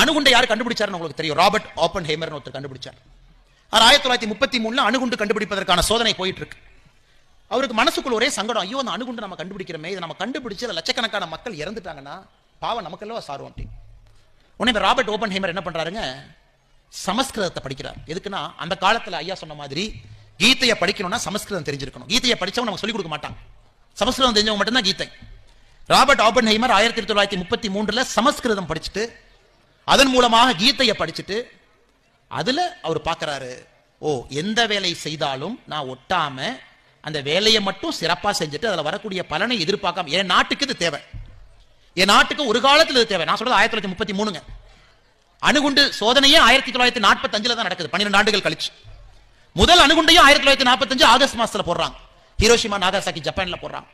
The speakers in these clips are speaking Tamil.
அணுகுண்டை யார் கண்டுபிடிச்சாருன்னு உங்களுக்கு தெரியும். ராபர்ட் ஆப்பன்ஹைமர் ஒருத்தர் கண்டுபிடிச்சார். 1933 அணுகுண்டு கண்டுபிடிப்பதற்கான சோதனை போயிட்டு இருக்கு. அவருக்கு மனசுக்குள்ள ஒரே சங்கடம், ஐயோ அந்த அணுகுண்டு நம்ம கண்டுபிடிக்கிறோமே, இதை நம்ம கண்டுபிடிச்சு லட்சக்கணக்கான மக்கள் இறந்துட்டாங்கன்னா பாவம் நமக்கெல்லாம் சாரும். உடனே இந்த ராபர்ட் ஆப்பன்ஹைமர் என்ன பண்றாருங்க, சமஸ்கிருதத்தை படிக்கிறார். எதுக்குன்னா அந்த காலத்துல ஐயா சொன்ன மாதிரி கீதையை படிக்கணும்னா சமஸ்கிருதம் தெரிஞ்சிருக்கணும். கீதையை படிச்சவங்க நமக்கு சொல்லிக் கொடுக்க மாட்டாங்க, சமஸ்கிருதம் தெரிஞ்சவங்க மட்டும்தான் கீதை. ராபர்ட் ஆப்பன்ஹைமர் 1933 சமஸ்கிருதம் படிச்சுட்டு அதன் மூலமாக கீதையை படிச்சுட்டு அதுல அவர் பார்க்கிறாரு, ஓ எந்த வேலை செய்தாலும் நான் ஒட்டாம அந்த வேலையை மட்டும் சிறப்பா செஞ்சுட்டு அதுல வரக்கூடிய பலனை எதிர்பார்க்காம, என் நாட்டுக்கு இது தேவை, என் நாட்டுக்கு ஒரு காலத்தில் இது தேவை. நான் சொல்றது 1933. அணுகுண்டு சோதனையே 1945 தான் நடக்குது, 12 ஆண்டுகள் கழிச்சு. முதல் அணுகுண்டையும் 1945 ஆகஸ்ட் மாசத்துல போடுறாங்க. ஹிரோஷிமா நாகாசாக்கி ஜப்பான்ல போடுறாங்க.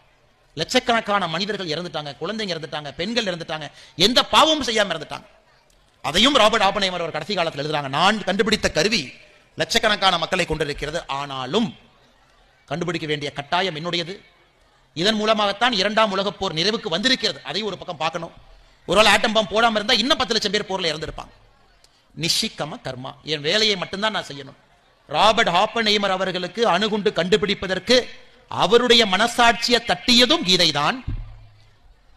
லட்சக்கணக்கான மனிதர்கள் இறந்துட்டாங்க, குழந்தைங்க இறந்துட்டாங்க, பெண்கள் இறந்துட்டாங்க, எந்த பாவமும் செய்யாம இறந்துட்டாங்க. அதையும் ராபர்ட் ஆப்பன்ஹைமர் அவர் கடைசி காலத்தில் எழுதுறாங்க, நான் கண்டுபிடித்த கருவி லட்சக்கணக்கான மக்களை கொண்டிருக்கிறது, ஆனாலும் கண்டுபிடிக்க வேண்டிய கட்டாயம் என்னுடையது. இதன் மூலமாகத்தான் 2ஆம் உலகப் போர் நிறைவுக்கு வந்திருக்கிறது. அதையும் ஒரு பக்கம் பார்க்கணும். ஒருவேளை ஆட்டம் பாம் போடாம இருந்தா இன்னும் 10 லட்சம் பேர் போர்ல இறந்திருப்பாங்க. நிஷிக்கம கர்மா, என் வேலையை மட்டும்தான் நான் செய்யணும். ராபர்ட் ஆப்பன்ஹைமர் அவர்களுக்கு அணுகுண்டு கண்டுபிடிப்பதற்கு அவருடைய மனசாட்சியை தட்டியதும் கீதைதான்.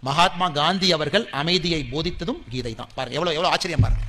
மகாத்மா காந்தி அவர்கள் அமைதியை போதித்ததும் கீதை தான். பாருங்க எவ்வளவு ஆச்சரியம் பாருங்க.